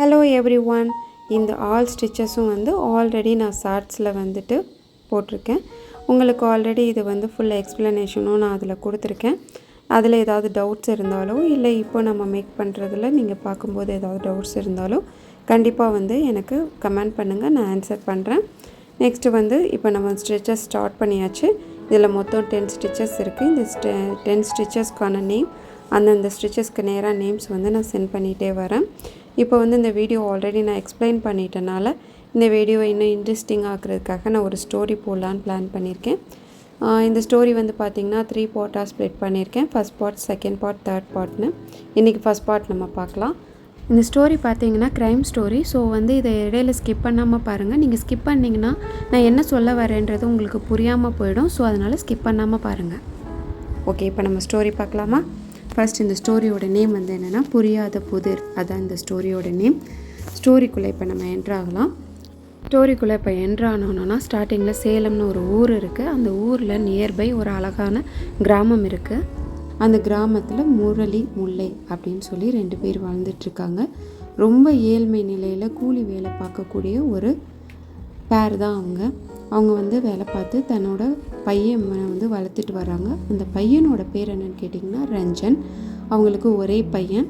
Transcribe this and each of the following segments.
Hello every one. இந்த all ஸ்டிச்சஸும் வந்து already நான் ஷார்ட்ஸில் வந்துட்டு போட்டிருக்கேன். உங்களுக்கு ஆல்ரெடி இது வந்து ஃபுல் எக்ஸ்ப்ளனேஷனும் நான் அதில் கொடுத்துருக்கேன். அதில் ஏதாவது டவுட்ஸ் இருந்தாலோ இல்லை இப்போ நம்ம மேக் பண்ணுறதுல நீங்கள் பார்க்கும்போது ஏதாவது டவுட்ஸ் இருந்தாலோ கண்டிப்பாக வந்து எனக்கு கமெண்ட் பண்ணுங்கள், நான் ஆன்சர் பண்ணுறேன். நெக்ஸ்ட்டு வந்து இப்போ நம்ம ஸ்டிச்சஸ் ஸ்டார்ட் பண்ணியாச்சு. இதில் மொத்தம் 10 ஸ்டிச்சஸ் இருக்குது. இந்த 10 ஸ்டிச்சஸ்க்கான நேம் அந்தந்த ஸ்டிச்சஸ்க்கு நேராக நேம்ஸ் வந்து நான் சென்ட் பண்ணிகிட்டே வரேன். இப்போ வந்து இந்த வீடியோ ஆல்ரெடி நான் எக்ஸ்பிளைன் பண்ணிட்டனால இந்த வீடியோவை இன்னும் இன்ட்ரெஸ்டிங் ஆக்குறதுக்காக நான் ஒரு ஸ்டோரி போடலான்னு பிளான் பண்ணியிருக்கேன். இந்த ஸ்டோரி வந்து பார்த்திங்கன்னா 3 பார்ட்டாக ஸ்ப்ளிட் பண்ணியிருக்கேன். First part, second part, third பார்ட்னு. இன்றைக்கி ஃபஸ்ட் பார்ட் நம்ம பார்க்கலாம். இந்த ஸ்டோரி பார்த்தீங்கன்னா க்ரைம் ஸ்டோரி. ஸோ வந்து இதை இடையில ஸ்கிப் பண்ணாமல் பாருங்கள். நீங்கள் ஸ்கிப் பண்ணிங்கன்னா நான் என்ன சொல்ல வரேன்றது உங்களுக்கு புரியாமல் போயிடும். ஸோ அதனால் ஸ்கிப் பண்ணாமல் பாருங்கள். ஓகே, இப்போ நம்ம ஸ்டோரி பார்க்கலாமா? ஃபர்ஸ்ட் இந்த ஸ்டோரியோட நேம் வந்து என்னென்னா புரியாத புதிர். அதான் இந்த ஸ்டோரியோட நேம். ஸ்டோரிக்குள்ளே இப்போ நம்ம என்ட்ராகலாம். ஸ்டோரிக்குள்ளே இப்போ என்ட்ரானோன்னா ஸ்டார்டிங்கில் சேலம்னு ஒரு ஊர் இருக்குது. அந்த ஊரில் நியர்பை ஒரு அழகான கிராமம் இருக்குது. அந்த கிராமத்தில் முரளி, முல்லை அப்படின்னு சொல்லி 2 பேர் வாழ்ந்துட்டுருக்காங்க. ரொம்ப ஏழ்மை நிலையில் கூலி வேலை பார்க்கக்கூடிய ஒரு பேர் தான் அவங்க வந்து வேலை பார்த்து தன்னோட பையன் வந்து வளர்த்துட்டு வராங்க. அந்த பையனோட பேர் என்னன்னு கேட்டிங்கன்னா ரஞ்சன். அவங்களுக்கு ஒரே பையன்.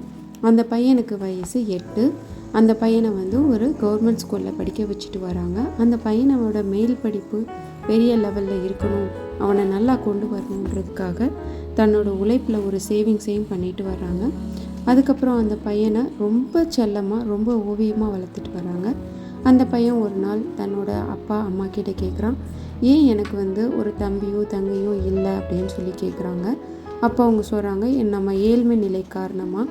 அந்த பையனுக்கு வயசு 8. அந்த பையனை வந்து ஒரு கவர்மெண்ட் ஸ்கூலில் படிக்க வச்சுட்டு வராங்க. அந்த பையனோட மேல் படிப்பு பெரிய லெவலில் இருக்கணும், அவனை நல்லா கொண்டு வரணுன்றதுக்காக தன்னோட உழைப்பில் ஒரு சேவிங்ஸையும் பண்ணிட்டு வர்றாங்க. அதுக்கப்புறம் அந்த பையனை ரொம்ப செல்லமாக ரொம்ப ஓவியமாக வளர்த்துட்டு வராங்க. அந்த பையன் ஒரு நாள் தன்னோட அப்பா அம்மா கிட்டே கேட்குறான், ஏன் எனக்கு வந்து ஒரு தம்பியோ தங்கையோ இல்லை அப்படின்னு சொல்லி கேட்குறாங்க. அப்போ அவங்க சொல்கிறாங்க, நம்ம ஏழ்மை நிலை காரணமாக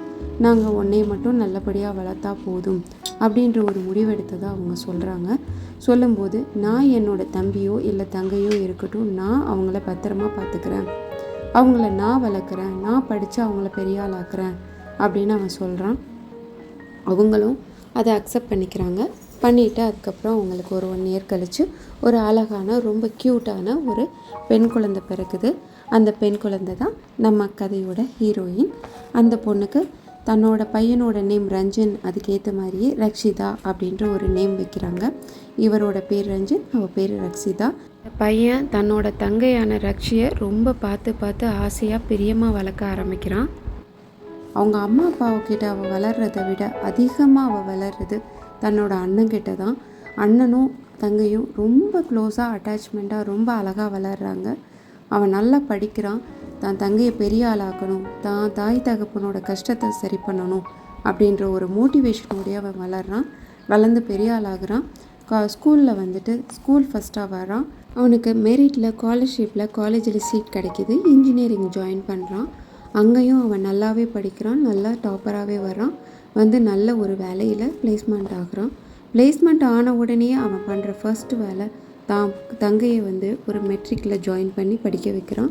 நாங்கள் உன்னையை மட்டும் நல்லபடியாக வளர்த்தா போதும் அப்படின்ற ஒரு முடிவெடுத்ததாக அவங்க சொல்கிறாங்க. சொல்லும்போது, நான் என்னோட தம்பியோ இல்லை தங்கையோ இருக்கட்டும், நான் அவங்கள பத்திரமா பார்த்துக்கிறேன், அவங்கள நான் வளர்க்குறேன், நான் படித்து அவங்கள பெரிய ஆளாக்குறேன் அப்படின்னு அவன் சொல்கிறான். அவங்களும் அதை அக்செப்ட் பண்ணிவிட்டு அதுக்கப்புறம் அவங்களுக்கு ஒரு 1 இயர் கழித்து ஒரு அழகான ரொம்ப க்யூட்டான ஒரு பெண் குழந்தை பிறக்குது. அந்த பெண் குழந்தை தான் நம்ம கதையோட ஹீரோயின். அந்த பொண்ணுக்கு தன்னோட பையனோட நேம் ரஞ்சன், அதுக்கேற்ற மாதிரியே ரக்ஷிதா அப்படின்ற ஒரு நேம் வைக்கிறாங்க. இவரோட பேர் ரஞ்சன், அவள் பேர் ரக்ஷிதா. பையன் தன்னோட தங்கையான ரக்ஷியை ரொம்ப பார்த்து ஆசையாக பிரியமாக வளர்க்க ஆரம்பிக்கிறான். அவங்க அம்மா அப்பாவுக்கிட்ட அவள் வளர்கிறத விட அதிகமாக அவள் வளர்கிறது தன்னோட அண்ணன்கிட்ட தான். அண்ணனும் தங்கையும் ரொம்ப க்ளோஸாக அட்டாச்மெண்ட்டாக ரொம்ப அழகாக வளர்கிறாங்க. அவன் நல்லா படிக்கிறான். தான் தங்கையை பெரிய ஆளாக்கணும், தான் தாய் தகப்பனோட கஷ்டத்தை சரி பண்ணணும் அப்படின்ற ஒரு மோட்டிவேஷனோடைய அவன் வளர்கிறான். வளர்ந்து பெரிய ஆளாகிறான். ஸ்கூலில் வந்துட்டு ஸ்கூல் ஃபஸ்ட்டாக வரான். அவனுக்கு மெரிட்டில் ஸ்காலர்ஷிப்பில் காலேஜில் சீட் கிடைக்கிது. இன்ஜினியரிங் ஜாயின் பண்ணுறான். அங்கேயும் அவன் நல்லாவே படிக்கிறான், நல்லா டாப்பராகவே வரான். வந்து நல்ல ஒரு வேலையில் பிளேஸ்மெண்ட் ஆகிறான். பிளேஸ்மெண்ட் ஆன உடனே அவன் பண்ணுற ஃபர்ஸ்ட் வேலை தான் தங்கையை வந்து ஒரு மெட்ரிக்கில் ஜாயின் பண்ணி படிக்க வைக்கிறான்.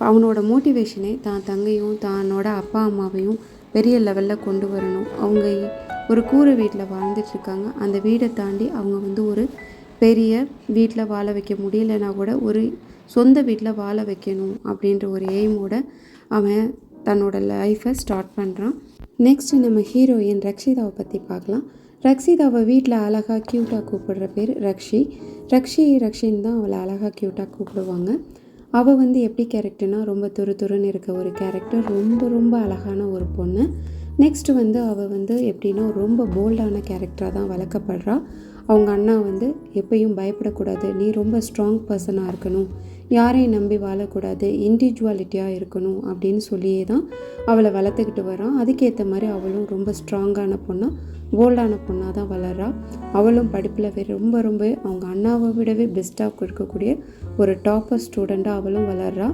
அவனோட மோட்டிவேஷனே தான் தங்கையும் தன்னோட அப்பா அம்மாவையும் பெரிய லெவலில் கொண்டு வரணும். அவங்க ஒரு கூரை வீட்டில் வாழ்ந்துட்டுருக்காங்க. அந்த வீடை தாண்டி அவங்க வந்து ஒரு பெரிய வீட்டில் வாழ வைக்க முடியலன்னா கூட ஒரு சொந்த வீட்டில் வாழ வைக்கணும் அப்படின்ற ஒரு எய்மோட அவன் தன்னோட லைஃப்பை ஸ்டார்ட் பண்ணுறான். நெக்ஸ்ட்டு நம்ம ஹீரோயின் ரக்ஷிதாவை பற்றி பார்க்கலாம். ரக்ஷிதாவை வீட்டில் அழகாக க்யூட்டாக கூப்பிடுற பேர் ரக்ஷின்னு தான் அவளை அழகாக க்யூட்டாக கூப்பிடுவாங்க. அவள் வந்து எப்படி கேரக்டர்னால் ரொம்ப துருன்னு இருக்க ஒரு கேரக்டர், ரொம்ப அழகான ஒரு பொண்ணு. நெக்ஸ்ட்டு வந்து அவள் வந்து எப்படின்னா ரொம்ப போல்டான கேரக்டராக தான் வளர்க்கப்படுறா. அவங்க அண்ணா வந்து எப்பயும் பயப்படக்கூடாது, நீ ரொம்ப ஸ்ட்ராங் பர்சனாக இருக்கணும், யாரையும் நம்பி வாழக்கூடாது, இண்டிவிஜுவாலிட்டியாக இருக்கணும் அப்படின்னு சொல்லியே தான் அவளை வளர்த்துக்கிட்டு வரான். அதுக்கேற்ற மாதிரி அவளும் ரொம்ப ஸ்ட்ராங்கான பொண்ணாக போல்டான பொண்ணாக தான் வளர்றா. அவளும் படிப்பில் ரொம்ப அவங்க அண்ணாவை விடவே பெஸ்ட்டாக இருக்கக்கூடிய ஒரு டாப்பர் ஸ்டூடெண்ட்டாக அவளும் வளர்றா.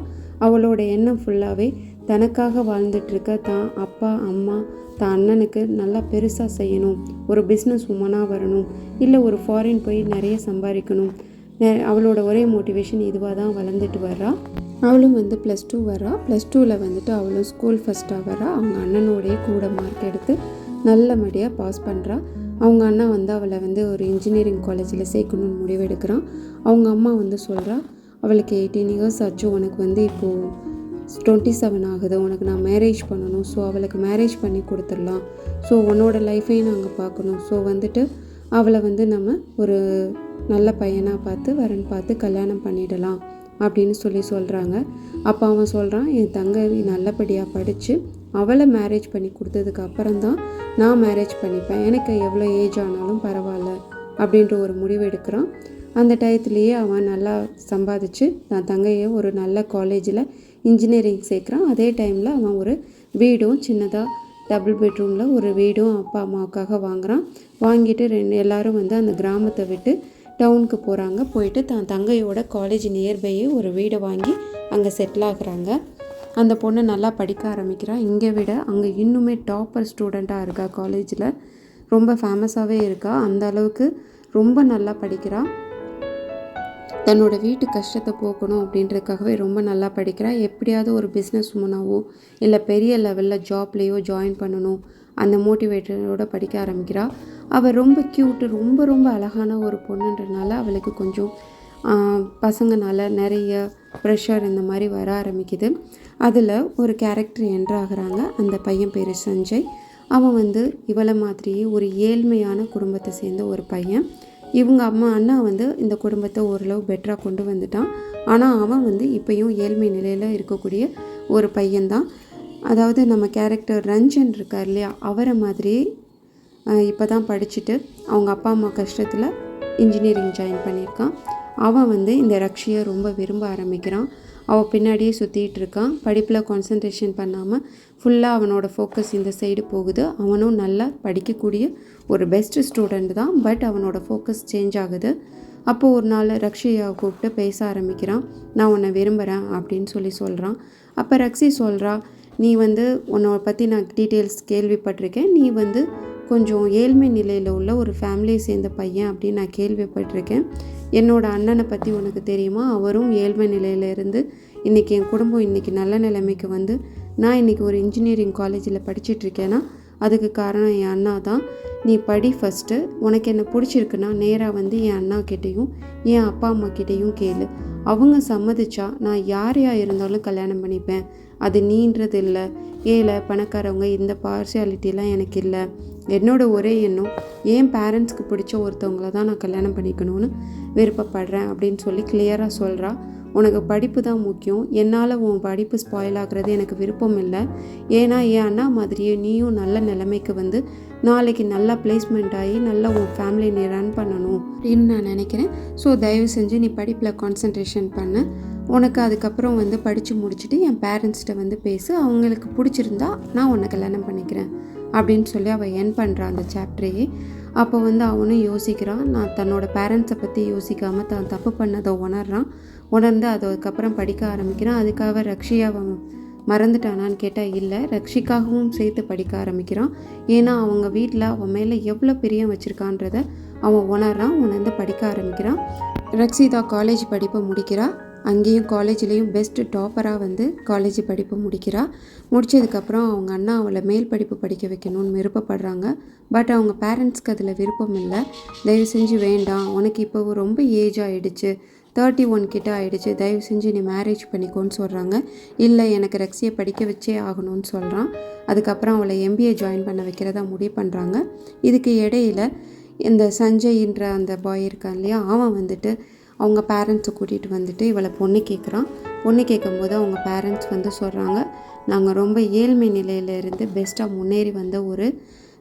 அவளோட எண்ணம் ஃபுல்லாகவே தனக்காக வாழ்ந்துட்டுருக்க தான் அப்பா அம்மா தான் அண்ணனுக்கு நல்லா பெருசாக செய்யணும், ஒரு பிஸ்னஸ் உமனாக வரணும், இல்லை ஒரு ஃபாரின் போய் நிறைய சம்பாதிக்கணும். அவளோட ஒரே மோட்டிவேஷன் இதுவாக தான் வளர்ந்துட்டு வர்றா. அவளும் வந்து +2 வரா. +2ல் வந்துட்டு அவளும் ஸ்கூல் ஃபஸ்ட்டாக வரா. அவங்க அண்ணனோடைய கூட மார்க் எடுத்து நல்லபடியாக பாஸ் பண்ணுறா. அவங்க அண்ணா வந்து அவளை வந்து ஒரு இன்ஜினியரிங் காலேஜில் சேர்க்கணுன்னு முடிவெடுக்கிறான். அவங்க அம்மா வந்து சொல்கிறா, அவளுக்கு 18 இயர்ஸ் ஆச்சு, உனக்கு வந்து இப்போது 27 ஆகுது, உனக்கு நான் மேரேஜ் பண்ணணும், ஸோ அவளுக்கு மேரேஜ் பண்ணி கொடுத்துடலாம், ஸோ உன்னோட லைஃப்பையும் நாங்கள் பார்க்கணும், ஸோ வந்துட்டு அவளை வந்து நம்ம ஒரு நல்ல பையனாக பார்த்து வரன் பார்த்து கல்யாணம் பண்ணிடலாம் அப்படின்னு சொல்கிறாங்க. அப்போ அவன் சொல்கிறான், என் தங்கை நல்லபடியாக படித்து அவளை மேரேஜ் பண்ணி கொடுத்ததுக்கு அப்புறம்தான் நான் மேரேஜ் பண்ணிப்பேன், எனக்கு எவ்வளோ ஏஜ் ஆனாலும் பரவாயில்ல அப்படின்ற ஒரு முடிவு எடுக்கிறான். அந்த டயத்துலேயே அவன் நல்லா சம்பாதிச்சு நான் தங்கையை ஒரு நல்ல காலேஜில் இன்ஜினியரிங் சேர்க்குறான். அதே டைமில் அவன் ஒரு வீடும் சின்னதாக டபுள் பெட்ரூமில் ஒரு வீடும் அப்பா அம்மாவுக்காக வாங்குகிறான். வாங்கிட்டு எல்லோரும் வந்து அந்த கிராமத்தை விட்டு டவுனுக்கு போகிறாங்க. போயிட்டு தான் தங்கையோட காலேஜ் நியர்பையே ஒரு வீடை வாங்கி அங்கே செட்டில் ஆகுறாங்க. அந்த பொண்ணு நல்லா படிக்க ஆரம்பிக்கிறான். இங்கே விட அங்கே இன்னுமே டாப்பர் ஸ்டூடெண்ட்டாக இருக்கா, காலேஜில் ரொம்ப ஃபேமஸாகவே இருக்கா. அந்த அளவுக்கு ரொம்ப நல்லா படிக்கிறாள். தன்னோட வீட்டு கஷ்டத்தை போக்கணும் அப்படின்றதுக்காகவே ரொம்ப நல்லா படிக்கிறாள். எப்படியாவது ஒரு பிஸ்னஸ் உமனாவோ இல்லை பெரிய லெவலில் ஜாப்லேயோ ஜாயின் பண்ணணும் அந்த மோட்டிவேட்டரோடு படிக்க ஆரம்பிக்கிறாள். அவள் ரொம்ப க்யூட்டு, ரொம்ப ரொம்ப அழகான ஒரு பொண்ணுன்றனால அவளுக்கு கொஞ்சம் பசங்கனால நிறைய ப்ரெஷர் இந்த மாதிரி வர ஆரம்பிக்குது. அதில் ஒரு கேரக்டர் என்ட்ராகிறாங்க. அந்த பையன் பேர் சஞ்சய். அவன் வந்து இவளை மாதிரியே ஒரு ஏழ்மையான குடும்பத்தை சேர்ந்த ஒரு பையன். இவங்க அண்ணா வந்து இந்த குடும்பத்தை ஓரளவு பெட்டராக கொண்டு வந்துட்டான். ஆனால் அவன் வந்து இப்போயும் ஏழ்மை நிலையில் இருக்கக்கூடிய ஒரு பையன்தான். அதாவது நம்ம கேரக்டர் ரஞ்சன் இருக்கார் இல்லையா, அவரை மாதிரியே இப்போ தான் படிச்சுட்டு அவங்க அப்பா அம்மா கஷ்டத்தில் இன்ஜினியரிங் ஜாயின் பண்ணியிருக்கான். அவன் வந்து இந்த ரக்ஷியை ரொம்ப விரும்ப ஆரம்பிக்கிறான். அவள் பின்னாடியே சுற்றிட்டு இருக்கான். படிப்பில் கான்சன்ட்ரேஷன் பண்ணாமல் ஃபுல்லாக அவனோட ஃபோக்கஸ் இந்த சைடு போகுது. அவனும் நல்லா படிக்கக்கூடிய ஒரு பெஸ்ட் ஸ்டூடெண்ட் தான். பட் அவனோட ஃபோக்கஸ் சேஞ்ச் ஆகுது. அப்போது ஒரு நாள் ரக்ஷியை கூப்பிட்டு பேச ஆரம்பிக்கிறான். நான் உன்னை விரும்புகிறேன் அப்படின்னு சொல்கிறான். அப்போ ரக்ஷி சொல்கிறா, நீ வந்து உன்னை பற்றி நான் டீட்டெயில்ஸ் கேள்விப்பட்டிருக்கேன், நீ வந்து கொஞ்சம் ஏழ்மை நிலையில் உள்ள ஒரு ஃபேமிலியை சேர்ந்த பையன் அப்படின்னு நான் கேள்விப்பட்டிருக்கேன். என்னோடய அண்ணனை பற்றி உனக்கு தெரியுமா, அவரும் ஏழ்மை நிலையிலேருந்து இன்றைக்கி என் குடும்பம் இன்றைக்கி நல்ல நிலைமைக்கு வந்து நான் இன்றைக்கி ஒரு இன்ஜினியரிங் காலேஜில் படிச்சுட்ருக்கேன்னா அதுக்கு காரணம் என் அண்ணா தான். நீ படி ஃபஸ்ட்டு, உனக்கு என்ன பிடிச்சிருக்குன்னா நேராக வந்து என் அண்ணாக்கிட்டேயும் என் அப்பா அம்மா கிட்டேயும் கேளு, அவங்க சம்மதிச்சா நான் யாரையாக இருந்தாலும் கல்யாணம் பண்ணிப்பேன். அது நீன்றது இல்லை, ஏழை பணக்காரவங்க இந்த பார்சியாலிட்டிலாம் எனக்கு இல்லை. என்னோடய ஒரே எண்ணம் என் பேரண்ட்ஸ்க்கு பிடிச்ச ஒருத்தவங்கள தான் நான் கல்யாணம் பண்ணிக்கணும்னு விருப்பப்படுறேன் அப்படின்னு சொல்லி கிளியராக சொல்கிறா. உனக்கு படிப்பு தான் முக்கியம், என்னால் உன் படிப்பு ஸ்பாயில் ஆகிறது எனக்கு விருப்பம் இல்லை. ஏன்னா என் அண்ணா மாதிரியே நீயும் நல்ல நிலைமைக்கு வந்து நாளைக்கு நல்லா பிளேஸ்மெண்ட் ஆகி நல்லா உன் ஃபேமிலி நீ ரன் பண்ணணும் அப்படின்னு நான் நினைக்கிறேன். ஸோ தயவு செஞ்சு நீ படிப்பில் கான்சன்ட்ரேஷன் பண்ண. உனக்கு அதுக்கப்புறம் வந்து படித்து முடிச்சுட்டு என் பேரண்ட்ஸ்கிட்ட வந்து பேசு, அவங்களுக்கு பிடிச்சிருந்தா நான் உன்னை கல்யாணம் பண்ணிக்கிறேன் அப்படின்னு சொல்லி அவள் என் பண்ணுறான் அந்த சாப்டரையே. அப்போ வந்து அவனும் யோசிக்கிறான். நான் தன்னோட பேரண்ட்ஸை பற்றி யோசிக்காமல் தான் தப்பு பண்ணதை உணர்ந்து அதுக்கப்புறம் படிக்க ஆரம்பிக்கிறான். அதுக்காக ரக்ஷியா அவன் மறந்துட்டானான்னு கேட்டால் இல்லை, ரக்ஷிக்காகவும் சேர்த்து படிக்க ஆரம்பிக்கிறான். ஏன்னா அவங்க வீட்டில் அவன் மேலே எவ்வளோ பிரியம் வச்சுருக்கான்றதை அவன் உணர்ந்து படிக்க ஆரம்பிக்கிறான். ரக்ஷிதா காலேஜ் படிப்பை முடிக்கிறா. அங்கேயும் காலேஜ்லேயும் பெஸ்ட்டு டாப்பராக வந்து காலேஜ் படிப்பு முடித்ததுக்கப்புறம் அவங்க அண்ணா அவளை மேல் படிப்பு படிக்க வைக்கணும்னு விருப்பப்படுறாங்க. பட் அவங்க பேரண்ட்ஸ்க்கு அதில் விருப்பம் இல்லை. தயவு செஞ்சு வேண்டாம், உனக்கு இப்போ ரொம்ப ஏஜ் ஆகிடுச்சு, 31 கிட்ட ஆகிடுச்சு, தயவு செஞ்சு நீ மேரேஜ் பண்ணிக்கோன்னு சொல்கிறாங்க. இல்லை எனக்கு ரக்ஷியை படிக்க வச்சே ஆகணும்னு சொல்கிறான். அதுக்கப்புறம் அவளை MBA ஜாயின் பண்ண வைக்கிறதா முடிவு பண்ணுறாங்க. இதுக்கு இடையில் இந்த சஞ்சய்ன்ற அந்த பாய் இருக்கான் இல்லையா, அவன் வந்துட்டு அவங்க பேரண்ட்ஸை கூட்டிகிட்டு வந்துட்டு இவளை பொண்ணு கேட்குறான். பொண்ணு கேட்கும்போது அவங்க பேரண்ட்ஸ் வந்து சொல்கிறாங்க, நாங்கள் ரொம்ப ஏழ்மை நிலையிலேருந்து பெஸ்ட்டாக முன்னேறி வந்த ஒரு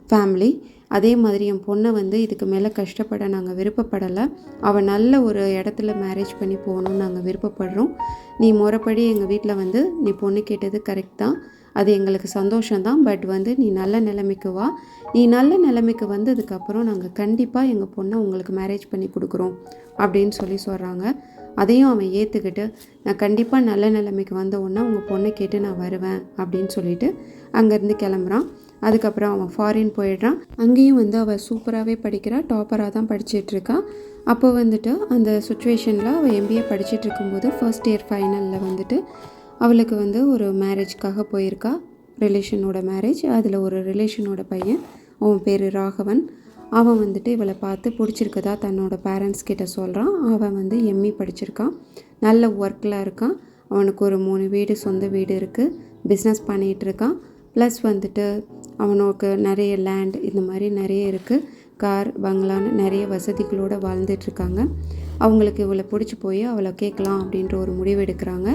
ஃபேமிலி, அதே மாதிரி என் பொண்ணை வந்து இதுக்கு மேலே கஷ்டப்பட நாங்கள் விருப்பப்படலை, அவள் நல்ல ஒரு இடத்துல மேரேஜ் பண்ணி போகணுன்னு நாங்கள் விருப்பப்படுறோம். நீ முறைப்படி எங்கள் வீட்டில் வந்து நீ பொண்ணு கேட்டது கரெக்ட் தான், அது எங்களுக்கு சந்தோஷம்தான். பட் வந்து நீ நல்ல நிலைமைக்கு வா, நீ நல்ல நிலைமைக்கு வந்ததுக்கப்புறம் நாங்கள் கண்டிப்பாக எங்கள் பொண்ணை உங்களுக்கு மேரேஜ் பண்ணி கொடுக்குறோம் அப்படின்னு சொல்கிறாங்க. அதையும் அவன் ஏற்றுக்கிட்டு நான் கண்டிப்பாக நல்ல நிலைமைக்கு வந்த உடனே உங்கள் பொண்ணை கேட்டு நான் வருவேன் அப்படின்னு சொல்லிட்டு அங்கேருந்து கிளம்புறான். அதுக்கப்புறம் அவன் ஃபாரின் போயிடுறான். அங்கேயும் வந்து அவள் சூப்பராகவே படிக்கிறா, டாப்பராக தான் படிச்சிட்ருக்கா. அப்போ வந்துட்டு அந்த சுச்சுவேஷனில் அவள் MBA படிச்சுட்டு இருக்கும்போது ஃபர்ஸ்ட் இயர் ஃபைனலில் வந்துட்டு அவளுக்கு வந்து ஒரு மேரேஜ்க்காக போயிருக்கா, ரிலேஷனோட மேரேஜ். அதில் ஒரு ரிலேஷனோட பையன், அவன் பேர் ராகவன். அவன் வந்துட்டு இவளை பார்த்து பிடிச்சிருக்கதா தன்னோட பேரண்ட்ஸ் கிட்ட சொல்கிறான். அவன் வந்து ME படிச்சிருக்கான், நல்ல ஒர்க்கில் இருக்கான். அவனுக்கு ஒரு 3 வீடு சொந்த வீடு இருக்குது, பிஸ்னஸ் பண்ணிகிட்ருக்கான். ப்ளஸ் வந்துட்டு அவனுக்கு நிறைய லேண்ட் இந்த மாதிரி நிறைய இருக்குது, கார் பங்களான்னு நிறைய வசதிகளோடு வாழ்ந்துட்டுருக்காங்க. அவங்களுக்கு இவளை பிடிச்சி போய் அவளை கேட்கலாம் அப்படின்ற ஒரு முடிவு எடுக்கிறாங்க.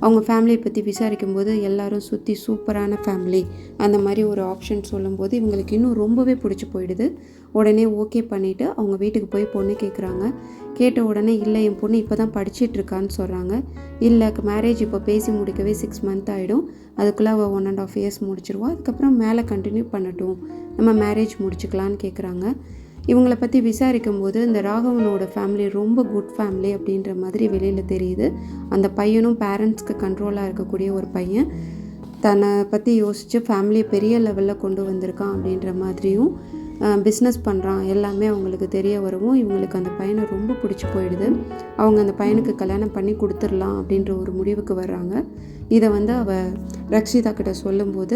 அவங்க ஃபேமிலியை பற்றி விசாரிக்கும்போது எல்லாரும் சுற்றி சூப்பரான ஃபேமிலி அந்த மாதிரி ஒரு ஆப்ஷன் சொல்லும்போது இவங்களுக்கு இன்னும் ரொம்பவே பிடிச்சி போயிடுது. உடனே ஓகே பண்ணிவிட்டு அவங்க வீட்டுக்கு போய் பொண்ணு கேட்குறாங்க. கேட்ட உடனே இல்லை என் பொண்ணு இப்போ தான் படிச்சிட்ருக்கான்னு சொல்கிறாங்க. இல்லை மேரேஜ் இப்போ பேசி முடிக்கவே 6 மந்த் ஆகிடும், அதுக்குள்ளே அவள் 1.5 years முடிச்சிருவா, அதுக்கப்புறம் மேலே கண்டினியூ பண்ணட்டும், நம்ம மேரேஜ் முடிச்சுக்கலான்னு கேட்குறாங்க. இவங்களை பற்றி விசாரிக்கும் போது இந்த ராகவனோட ஃபேமிலி ரொம்ப குட் ஃபேமிலி அப்படின்ற மாதிரி வெளியில் தெரியுது. அந்த பையனும் பேரண்ட்ஸ்க்கு கண்ட்ரோலாக இருக்கக்கூடிய ஒரு பையன், தன்னை பற்றி யோசித்து ஃபேமிலியை பெரிய லெவலில் கொண்டு வந்திருக்கான் அப்படின்ற மாதிரியும் பிஸ்னஸ் பண்ணுறான் எல்லாமே அவங்களுக்கு தெரிய வரவும் இவங்களுக்கு அந்த பையனை ரொம்ப பிடிச்சி போயிடுது. அவங்க அந்த பையனுக்கு கல்யாணம் பண்ணி கொடுத்துடலாம் அப்படின்ற ஒரு முடிவுக்கு வர்றாங்க. இதை அவள் ரக்ஷிதா கிட்ட சொல்லும்போது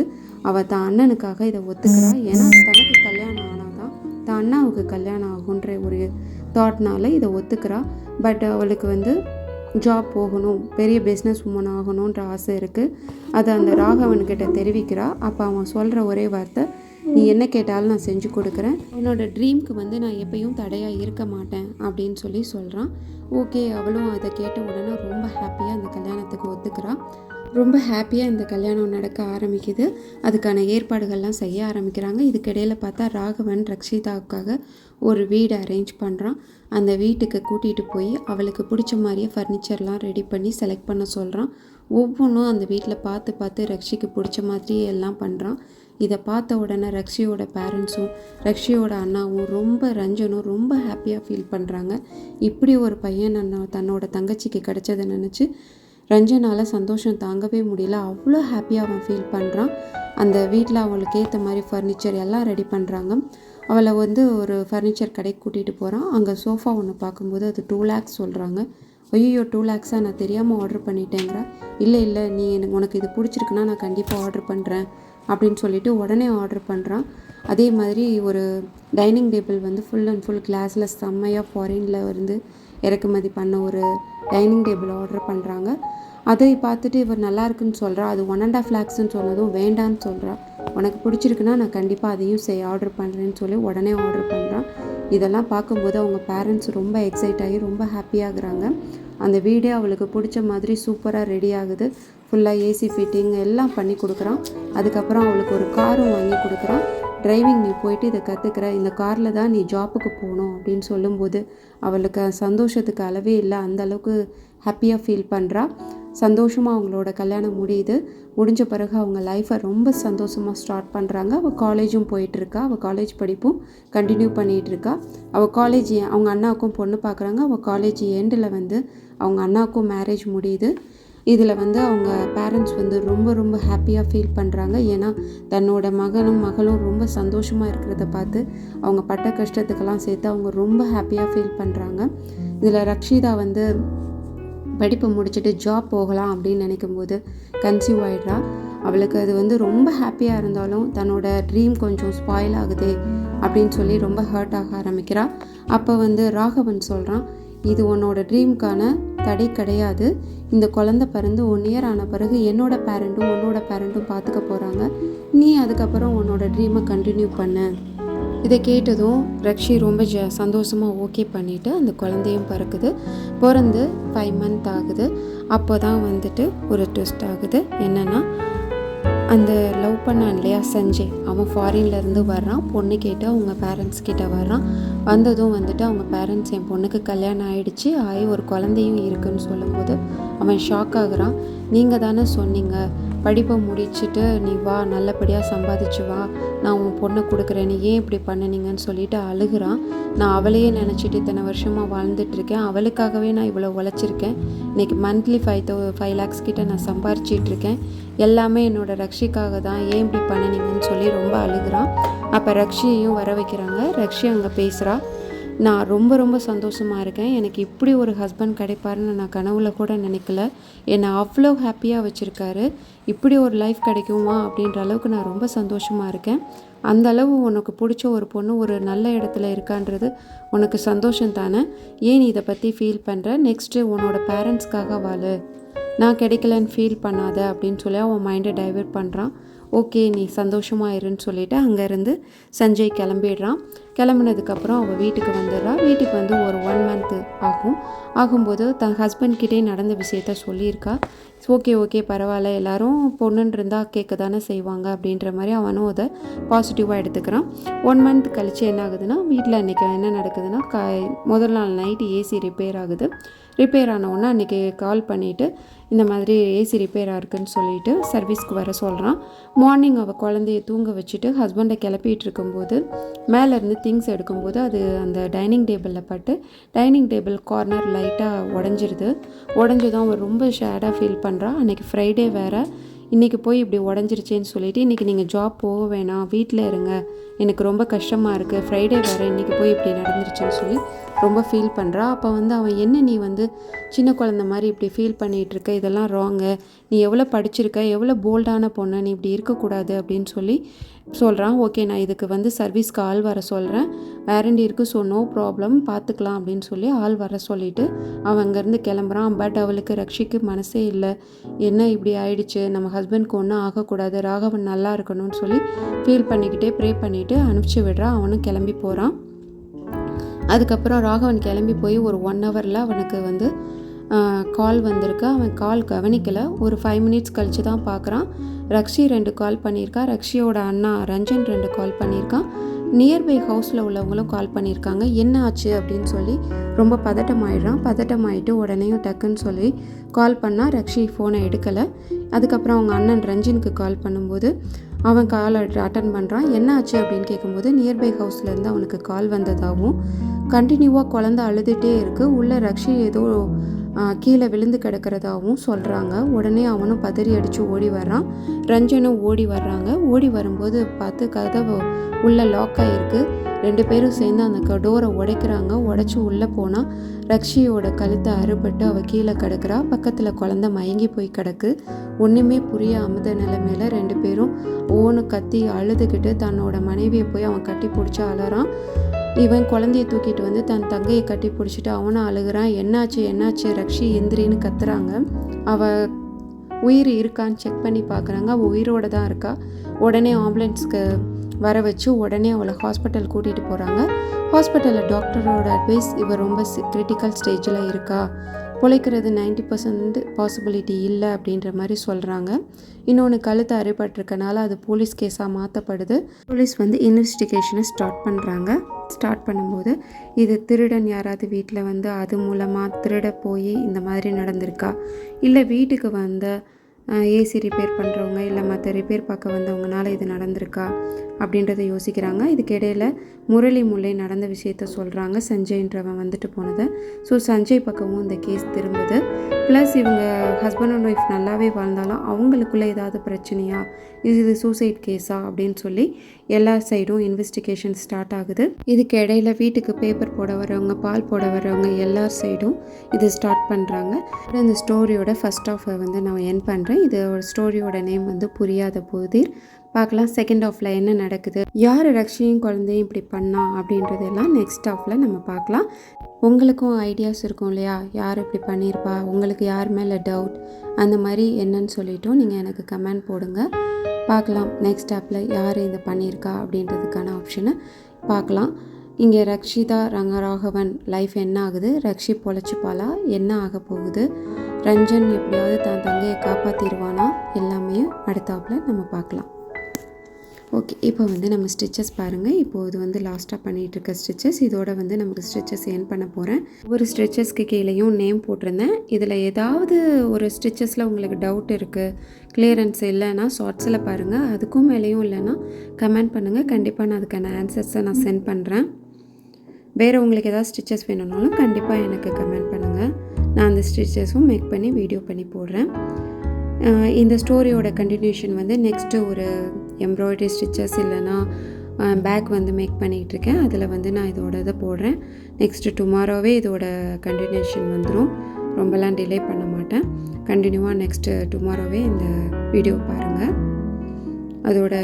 அவள் தான் அண்ணனுக்காக இதை ஒத்துக்கிறா. ஏன்னா தனக்கு கல்யாணம் ஆனாதான் தான் அண்ணாவுக்கு கல்யாணம் ஆகுன்ற ஒரு தாட்னால இதை ஒத்துக்கிறா. பட் அவளுக்கு ஜாப் போகணும், பெரிய பிஸ்னஸ் உமன் ஆகணுன்ற ஆசை இருக்குது. அதை அந்த ராகவன்கிட்ட தெரிவிக்கிறா. அப்போ அவன் சொல்கிற ஒரே வார்த்தை, நீ என்ன கேட்டாலும் நான் செஞ்சு கொடுக்குறேன், உன்னோட ட்ரீம்க்கு நான் எப்பயும் தடையாக இருக்க மாட்டேன் அப்படின்னு சொல்கிறான். ஓகே, அவளும் அதை கேட்ட உடனே ரொம்ப ஹாப்பியாக அந்த கல்யாணத்துக்கு ஒத்துக்கிறா. ரொம்ப ஹாப்பியாக இந்த கல்யாணம் நடக்க ஆரம்பிக்குது. அதுக்கான ஏற்பாடுகள்லாம் செய்ய ஆரம்பிக்கிறாங்க. இதுக்கிடையில் பார்த்தா ராகவன் ரக்ஷிதாவுக்காக ஒரு வீடு அரேஞ்ச் பண்ணுறான். அந்த வீட்டுக்கு கூட்டிகிட்டு போய் அவளுக்கு பிடிச்ச மாதிரியே ஃபர்னிச்சர்லாம் ரெடி பண்ணி செலக்ட் பண்ண சொல்கிறான். ஒவ்வொன்றும் அந்த வீட்டில் பார்த்து ரக்ஷிக்கு பிடிச்ச மாதிரியே எல்லாம் பண்ணுறான். இதை பார்த்த உடனே ரக்ஷியோட பேரண்ட்ஸும் ரக்ஷியோட அண்ணாவும் ரஞ்சனும் ரொம்ப ஹாப்பியாக ஃபீல் பண்ணுறாங்க. இப்படி ஒரு பையன் தன்னோட தங்கச்சிக்கு கிடைச்சதை நினச்சி ரஞ்சனால் சந்தோஷம் தாங்கவே முடியல. அவ்வளோ ஹாப்பியாக அவன் ஃபீல் பண்ணுறான். அந்த வீட்டில் அவளுக்கு ஏற்ற மாதிரி ஃபர்னிச்சர் எல்லாம் ரெடி பண்ணுறாங்க. அவளை ஒரு ஃபர்னிச்சர் கடைக்கு கூட்டிகிட்டு போகிறான். அங்கே சோஃபா ஒன்று பார்க்கும்போது அது 2 lakhs சொல்கிறாங்க. ஐயோ 2 lakhஸாக நான் தெரியாமல் ஆர்டர் பண்ணிட்டேங்கிறா. இல்லை நீ உனக்கு இது பிடிச்சிருக்குன்னா நான் கண்டிப்பாக ஆர்டர் பண்ணுறேன் அப்படின்னு சொல்லிட்டு உடனே ஆர்டர் பண்ணுறான். அதே மாதிரி ஒரு dining table full and full கிளாஸில் செம்மையாக ஃபாரினில் இறக்குமதி பண்ண ஒரு டைனிங் டேபிள் ஆர்டர் பண்ணுறாங்க. அதை பார்த்துட்டு இவர் நல்லா இருக்குன்னு சொல்கிறா. அது 1.5 lakhsன்னு சொன்னதும் வேண்டான்னு சொல்கிறா. உனக்கு பிடிச்சிருக்குன்னா நான் கண்டிப்பாக அதையும் ஆர்டர் பண்ணுறேன்னு சொல்லி உடனே ஆர்டர் பண்ணுறான். இதெல்லாம் பார்க்கும்போது அவங்க பேரண்ட்ஸ் ரொம்ப எக்ஸைட் ஆகி ரொம்ப ஹாப்பியாகிறாங்க. அந்த வீடே அவளுக்கு பிடிச்ச மாதிரி சூப்பராக ரெடி ஆகுது. ஃபுல்லாக ஏசி ஃபிட்டிங் எல்லாம் பண்ணி கொடுக்குறான். அதுக்கப்புறம் அவளுக்கு ஒரு காரும் வாங்கி கொடுக்குறான். டிரைவிங் நீ போயிட்டு இதை கற்றுக்கிற, இந்த காரில் தான் நீ ஜாப்புக்கு போகணும் அப்படின்னு சொல்லும்போது அவளுக்கு சந்தோஷத்துக்கு அளவே இல்லை. அந்தளவுக்கு ஹாப்பியாக ஃபீல் பண்ணுறா. சந்தோஷமாக அவங்களோட கல்யாணம் முடிஞ்ச பிறகு அவங்க லைஃப்பை ரொம்ப சந்தோஷமாக ஸ்டார்ட் பண்ணுறாங்க. அவள் காலேஜும் போயிட்டுருக்கா. அவள் காலேஜ் படிப்பும் கண்டினியூ பண்ணிகிட்ருக்கா. அவள் காலேஜ் அவங்க அண்ணாவுக்கும் பொண்ணு பார்க்குறாங்க. அவள் காலேஜ் எண்டில் அவங்க அண்ணாவுக்கும் மேரேஜ் முடியுது. இதில் அவங்க பேரண்ட்ஸ் ரொம்ப ஹாப்பியாக ஃபீல் பண்ணுறாங்க. ஏன்னா தன்னோட மகளும் ரொம்ப சந்தோஷமாக இருக்கிறத பார்த்து அவங்க பட்ட கஷ்டத்துக்கெல்லாம் சேர்த்து அவங்க ரொம்ப ஹாப்பியாக ஃபீல் பண்ணுறாங்க. இதில் ரக்ஷிதா படிப்பை முடிச்சுட்டு ஜாப் போகலாம் அப்படின்னு நினைக்கும்போது கன்சீவ் ஆகிடுறா. அவளுக்கு அது ரொம்ப ஹாப்பியாக இருந்தாலும் தன்னோட ட்ரீம் கொஞ்சம் ஸ்பாயில் ஆகுதே அப்படின்னு சொல்லி ரொம்ப ஹர்ட் ஆக ஆரம்பிக்கிறா. அப்போ ராகவன் சொல்கிறான், இது உன்னோட ட்ரீம்க்கான தடை கிடையாது. இந்த குழந்தை பிறந்து 1 year ஆன பிறகு உன்னோட பேரண்ட்டும் பார்த்துக்க போகிறாங்க. நீ அதுக்கப்புறம் உன்னோட ட்ரீமை கண்டினியூ பண்ண. இதை கேட்டதும் ரக்ஷி ரொம்ப சந்தோஷமாக ஓகே பண்ணிவிட்டு அந்த குழந்தையும் பிறந்து 5 month ஆகுது. அப்போ தான் ஒரு ட்விஸ்ட் ஆகுது. என்னென்னா அந்த லவ் பண்ணான் இல்லையா சஞ்சய், அவன் ஃபாரின்லேருந்து வர்றான். பொண்ணு கேட்டு அவங்க பேரண்ட்ஸ் கிட்ட வர்றான். வந்ததும் அவங்க பேரண்ட்ஸ் என் பொண்ணுக்கு கல்யாணம் ஆகிடுச்சு, ஒரு குழந்தையும் இருக்குன்னு சொல்லும்போது அவன் ஷாக் ஆகுறான். நீங்கள் தானே சொன்னீங்க படிப்பை முடிச்சுட்டு நீ வா, நல்லபடியாக சம்பாதிச்சு வா, நான் உன் பொண்ணை கொடுக்குறேன், நீ ஏன் இப்படி பண்ணினீங்கன்னு சொல்லிட்டு அழுகிறான். நான் அவளையே நினச்சிட்டு இத்தனை வருஷமாக வாழ்ந்துட்டுருக்கேன், அவளுக்காகவே நான் இவ்வளோ உழைச்சிருக்கேன், இன்றைக்கி மந்த்லி 5 lakhs கிட்ட நான் சம்பாரிச்சிட்ருக்கேன், எல்லாமே என்னோடய ரக்ஷிக்காக தான், ஏன் இப்படி பண்ணினீங்கன்னு சொல்லி ரொம்ப அழுகிறான். அப்போ ரக்ஷியையும் வர வைக்கிறாங்க. ரக்ஷி அங்கே பேசுகிறா, நான் ரொம்ப சந்தோஷமாக இருக்கேன், எனக்கு இப்படி ஒரு ஹஸ்பண்ட் கிடைப்பாருன்னு நான் கனவுல கூட நினைக்கல, என்னை அவ்வளோ ஹாப்பியாக வச்சுருக்காரு, இப்படி ஒரு லைஃப் கிடைக்குமா அப்படின்ற அளவுக்கு நான் ரொம்ப சந்தோஷமாக இருக்கேன். அந்த அளவு உனக்கு பிடிச்ச ஒரு பொண்ணு ஒரு நல்ல இடத்துல இருக்கான்றது உனக்கு சந்தோஷம் தானே, ஏன் நீ இதை பற்றி ஃபீல் பண்ணுற, நெக்ஸ்ட்டு உன்னோட பேரண்ட்ஸ்க்காக வாழு, நான் கிடைக்கலன்னு ஃபீல் பண்ணாத அப்படின்னு சொல்லி அவன் மைண்டை டைவர்ட் பண்ணுறான். ஓகே நீ சந்தோஷமாக இருன்னு சொல்லிவிட்டு அங்கேருந்து சஞ்சய் கிளம்பிடுறான். கிளம்புனதுக்கப்புறம் அவள் வீட்டுக்கு வந்துடுறா. வீட்டுக்கு வந்து ஒரு 1 month ஆகும்போது தன் ஹஸ்பண்ட்கிட்டே நடந்த விஷயத்த சொல்லியிருக்கா. ஓகே பரவாயில்ல, எல்லோரும் பொண்ணுன்னு இருந்தால் கேட்க தானே செய்வாங்க அப்படின்ற மாதிரி அவனும் அதை பாசிட்டிவாக எடுத்துக்கிறான். 1 month கழித்து என்ன ஆகுதுன்னா, வீட்டில் அன்றைக்கி என்ன நடக்குதுன்னா, முதல் நாள் நைட்டு ஏசி ரிப்பேர் ஆகுது. ரிப்பேர் ஆனவுடனே அன்றைக்கி கால் பண்ணிவிட்டு இந்த மாதிரி ஏசி ரிப்பேர் ஆகுதுன்னு சொல்லிவிட்டு சர்வீஸ்க்கு வர சொல்கிறான். மார்னிங் அவள் குழந்தைய தூங்க வச்சுட்டு ஹஸ்பண்டை கிளப்பிகிட்டு இருக்கும்போது மேலேருந்து திங்ஸ் எடுக்கும்போது அது அந்த டைனிங் டேபிளில் பட்டு டைனிங் டேபிள் கார்னர் லைட்டாக உடஞ்சதும் அவள் ரொம்ப ஷேடாக ஃபீல் பண்ணுறா. அன்றைக்கி ஃப்ரைடே வேறு, இன்றைக்கி போய் இப்படி உடஞ்சிருச்சேன்னு சொல்லிவிட்டு இன்றைக்கி நீங்கள் ஜாப் போக வேணாம், வீட்டில் இருங்க, எனக்கு ரொம்ப கஷ்டமாக இருக்குது, ஃப்ரைடே வேறு, இன்றைக்கி போய் இப்படி நடந்துருச்சுன்னு சொல்லி ரொம்ப ஃபீல் பண்ணுறா. அப்போ வந்து அவன் என்ன நீ வந்து சின்ன குழந்த மாதிரி இப்படி ஃபீல் பண்ணிகிட்ருக்க, இதெல்லாம் ராங்கு, நீ எவ்வளோ படிச்சிருக்க, எவ்வளோ போல்டான பொண்ணு, நீ இப்படி இருக்கக்கூடாது அப்படின்னு சொல்லி சொல்கிறான். ஓகே நான் இதுக்கு வந்து சர்வீஸ்க்கு ஆள் வர சொல்கிறேன், வேரண்டி இருக்குது, ஸோ நோ ப்ராப்ளம், பார்த்துக்கலாம் அப்படின்னு சொல்லி ஆள் வர சொல்லிவிட்டு அவன் அங்கேருந்து கிளம்புறான். பட் அவளுக்கு ரக்ஷிக்கு மனசே இல்லை, என்ன இப்படி ஆயிடுச்சு, நம்ம ஹஸ்பண்ட்க்கு ஒன்றும் ஆகக்கூடாது, ராகவன் நல்லா இருக்கணும்னு சொல்லி ஃபீல் பண்ணிக்கிட்டே ப்ரே பண்ணிவிட்டு அனுப்பிச்சி விடுறான். அவனும் கிளம்பி போகிறான். அதுக்கப்புறம் ராகவன் கிளம்பி போய் ஒரு 1 hourல அவனுக்கு வந்து கால் வந்திருக்கு. அவன் கால் கவனிக்கலை. ஒரு 5 minutes கழித்து தான் பார்க்குறான். ரக்ஷி 2 கால் பண்ணியிருக்கா, ரக்ஷியோட அண்ணா ரஞ்சன் 2 கால் பண்ணியிருக்கான், நியர்பை ஹவுஸில் உள்ளவங்களும் கால் பண்ணியிருக்காங்க. என்ன ஆச்சு அப்படின்னு சொல்லி ரொம்ப பதட்டமாயிட்டு உடனேயும் டக்குன்னு சொல்லி கால் பண்ணால் ரக்ஷி ஃபோனை எடுக்கலை. அதுக்கப்புறம் அவங்க அண்ணன் ரஞ்சனுக்கு கால் பண்ணும்போது அவன் கால் அட்டன் பண்ணுறான். என்ன ஆச்சு அப்படின்னு கேட்கும்போது நியர்பை ஹவுஸ்லேருந்து அவனுக்கு கால் வந்ததாகவும் கண்டினியூவாக குழந்தை அழுதுகிட்டே இருக்குது, உள்ளே ரக்ஷி ஏதோ கீழே விழுந்து கிடக்கிறதாகவும் சொல்கிறாங்க. உடனே அவனும் பதறி அடித்து ஓடி வர்றான். ரஞ்சனும் ஓடி வர்றாங்க. ஓடி வரும்போது பார்த்து கதவு உள்ளே லாக் ஆகிருக்கு. 2 பேரும் சேர்ந்து அந்த டோரை உடைக்கிறாங்க. உடச்சி உள்ளே போனால் ரக்ஷியோட கழுத்தை அறுபட்டு அவள் கீழே கிடக்கிறா. பக்கத்தில் குழந்தை மயங்கி போய் கிடக்கு. ஒன்றுமே புரிய அமுத நிலைமையில் 2 பேரும் ஓன்னு கத்தி அழுதுகிட்டு தன்னோட மனைவியை போய் அவன் கட்டி பிடிச்சி அழறான். இவன் குழந்தைய தூக்கிட்டு வந்து தன் தங்கையை கட்டி பிடிச்சிட்டு அவனும் அழுகிறான். என்னாச்சு ரக்ஷி எந்திரின்னு கத்துறாங்க. அவள் உயிர் இருக்கான்னு செக் பண்ணி பார்க்குறாங்க. அவள் உயிரோடு தான் இருக்கா. உடனே ஆம்புலன்ஸ்க்கு வர வச்சு உடனே அவளை ஹாஸ்பிட்டல் கூட்டிகிட்டு போகிறாங்க. ஹாஸ்பிட்டலில் டாக்டரோட அட்வைஸ் இவள் ரொம்ப கிரிட்டிக்கல் ஸ்டேஜில் இருக்கா, பிழைக்கிறது 90% பாசிபிலிட்டி இல்லை அப்படின்ற மாதிரி சொல்கிறாங்க. இன்னொன்று கழுத்து அறைப்பட்டிருக்கனால அது போலீஸ் கேஸாக மாற்றப்படுது. போலீஸ் வந்து இன்வெஸ்டிகேஷனை ஸ்டார்ட் பண்ணும்போது இது திருடன் யாராவது வீட்டில் வந்து அது மூலமாக திருட போய் இந்த மாதிரி நடந்திருக்கா, இல்லை வீட்டுக்கு வந்த ஏசி ரிப்பேர் பண்ணுறவங்க இல்லை மற்ற ரிப்பேர் பார்க்க வந்தவங்கனால இது நடந்திருக்கா அப்படின்றத யோசிக்கிறாங்க. இதுக்கு இடையில் முல்லை நடந்த விஷயத்த சொல்கிறாங்க, சஞ்சய்ன்றவன் வந்துட்டு போனதை. ஸோ சஞ்சய் பக்கமும் இந்த கேஸ் திரும்புது. ப்ளஸ் இவங்க ஹஸ்பண்ட் அண்ட் ஒய்ஃப் நல்லாவே வாழ்ந்தாலும் அவங்களுக்குள்ளே ஏதாவது பிரச்சனையா, இது சூசைட் கேஸா அப்படின்னு சொல்லி எல்லா சைடும் இன்வெஸ்டிகேஷன் ஸ்டார்ட் ஆகுது. இதுக்கு இடையில் வீட்டுக்கு பேப்பர் போட வரவங்க, பால் போட வரவங்க எல்லார் சைடும் இது ஸ்டார்ட் பண்ணுறாங்க. இந்த ஸ்டோரியோட ஃபர்ஸ்ட் ஆஃப் வந்து நான் என் பண்ணுறேன். இது ஒரு ஸ்டோரியோட நேம் வந்து புரியாத புதிர். பார்க்கலாம் செகண்ட் ஆஃபில் என்ன நடக்குது, யார் ரக்ஷியும் குழந்தையும் இப்படி பண்ணா அப்படின்றதெல்லாம் நெக்ஸ்ட் ஆஃபில் நம்ம பார்க்கலாம். உங்களுக்கும் ஐடியாஸ் இருக்கும் இல்லையா, யார் இப்படி பண்ணியிருப்பா, உங்களுக்கு யார் மேலே டவுட், அந்த மாதிரி என்னன்னு சொல்லிட்டும் நீங்கள் எனக்கு கமெண்ட் போடுங்க. பார்க்கலாம் நெக்ஸ்ட் ஆப்பில் யார் இதை பண்ணியிருக்கா அப்படின்றதுக்கான ஆப்ஷனை பார்க்கலாம். இங்கே ரக்ஷிதா ரங்கராகவன் லைஃப் என்ன ஆகுது, ரக்ஷி பொழைச்சிப்பாளா, என்ன ஆக போகுது, ரஞ்சன் எப்படியாவது தான் தங்கையை காப்பாற்றிடுவானா, எல்லாமே அடுத்தாப்பில் நம்ம பார்க்கலாம். ஓகே, இப்போ வந்து நம்ம ஸ்டிச்சஸ் பாருங்கள். இப்போது இது வந்து லாஸ்ட்டாக பண்ணிகிட்ருக்க ஸ்டிச்சஸ். இதோட வந்து நமக்கு ஸ்டிச்சஸ் என் பண்ண போகிறேன். ஒரு ஸ்டிச்சஸ்க்கு கீழேயும் நேம் போட்டிருந்தேன். இதில் ஏதாவது ஒரு ஸ்டிச்சஸில் உங்களுக்கு டவுட் இருக்குது, கிளியரன்ஸ் இல்லைன்னா ஷார்ட்ஸில் பாருங்கள். அதுக்கும் மேலேயும் இல்லைன்னா கமெண்ட் பண்ணுங்கள். கண்டிப்பாக நான் அதுக்கான ஆன்சர்ஸை நான் சென்ட் பண்ணுறேன். வேறு உங்களுக்கு ஏதாவது ஸ்டிச்சஸ் வேணும்னாலும் கண்டிப்பாக எனக்கு கமெண்ட் பண்ணுங்கள். நான் அந்த ஸ்டிச்சஸும் மேக் பண்ணி வீடியோ பண்ணி போடுறேன். இந்த ஸ்டோரியோட கண்டினியூஷன் வந்து நெக்ஸ்ட்டு ஒரு எம்ப்ராய்டரி ஸ்டிச்சஸ் இல்லைனா பேக் வந்து மேக் பண்ணிகிட்ருக்கேன். அதில் வந்து நான் இதோட இதை போடுறேன். நெக்ஸ்ட்டு டுமாரோவே இதோட கண்டினியூஷன் வந்துடும். ரொம்பலாம் டிலே பண்ண மாட்டேன். கண்டினியூவாக நெக்ஸ்ட்டு டுமாரோவே இந்த வீடியோ பாருங்கள். அதோட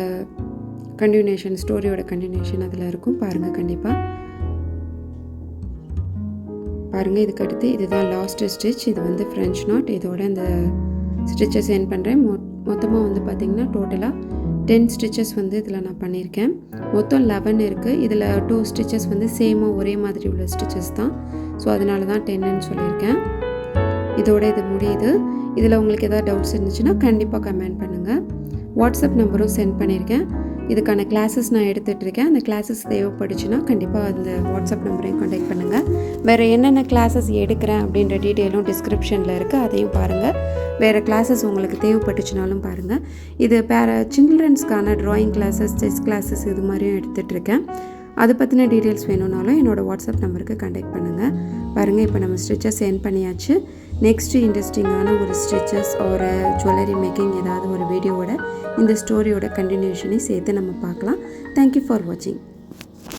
கண்டினியூஷன், ஸ்டோரியோட கண்டினியூஷன் அதில் இருக்கும், பாருங்கள் கண்டிப்பாக. பாருங்கள். இதுக்கு அடுத்து இதுதான் லாஸ்ட்டு ஸ்டிச். இது வந்து ஃப்ரெஞ்ச் நாட். இதோட இந்த ஸ்டிச்சஸ் எண்ட் பண்ணுறேன். மொத்தமாக வந்து பார்த்திங்கன்னா டோட்டலாக 10 ஸ்டிச்சஸ் வந்து இதில் நான் பண்ணியிருக்கேன். மொத்தம் 11 இருக்குது. இதில் 2 ஸ்டிச்சஸ் வந்து சேமாக ஒரே மாதிரி உள்ள ஸ்டிச்சஸ் தான். ஸோ அதனால தான் 10ன்னு சொல்லியிருக்கேன். இதோட இது முடியுது. இதில் உங்களுக்கு எதாவது டவுட்ஸ் இருந்துச்சுன்னா கண்டிப்பாக கமெண்ட் பண்ணுங்கள். வாட்ஸ்அப் நம்பரும் சென்ட் பண்ணியிருக்கேன். இதுக்கான கிளாஸஸ் நான் எடுத்துகிட்ருக்கேன். அந்த கிளாஸஸ் தேவைப்பட்டுச்சுன்னா கண்டிப்பாக அந்த வாட்ஸ்அப் நம்பரையும் கான்டாக்ட் பண்ணுங்கள். வேறு என்னென்ன கிளாஸஸ் எடுக்கிறேன் அப்படின்ற டீட்டெயிலும் டிஸ்கிரிப்ஷனில் இருக்குது. அதையும் பாருங்கள். வேறு கிளாஸஸ் உங்களுக்கு தேவைப்பட்டுச்சுனாலும் பாருங்கள். இது சில்ட்ரன்ஸ்க்கான ட்ராயிங் கிளாஸஸ், செஸ் கிளாஸஸ் இது மாதிரியும் எடுத்துகிட்ருக்கேன். அதை பற்றின டீட்டெயில்ஸ் வேணும்னாலும் என்னோடய வாட்ஸ்அப் நம்பருக்கு கான்டாக்ட் பண்ணுங்கள். பாருங்கள், இப்போ நம்ம ஸ்டிச்சஸ் சென்ட் பண்ணியாச்சு. நெக்ஸ்ட்டு இன்ட்ரெஸ்டிங்கான ஒரு ஸ்டிச்சஸ் ஒரு ஜுவல்லரி மேக்கிங் ஏதாவது ஒரு வீடியோவோட இந்த ஸ்டோரியோட கண்டினியூஷனை சேர்த்து நம்ம பார்க்கலாம். தேங்க்யூ ஃபார் வாட்சிங்.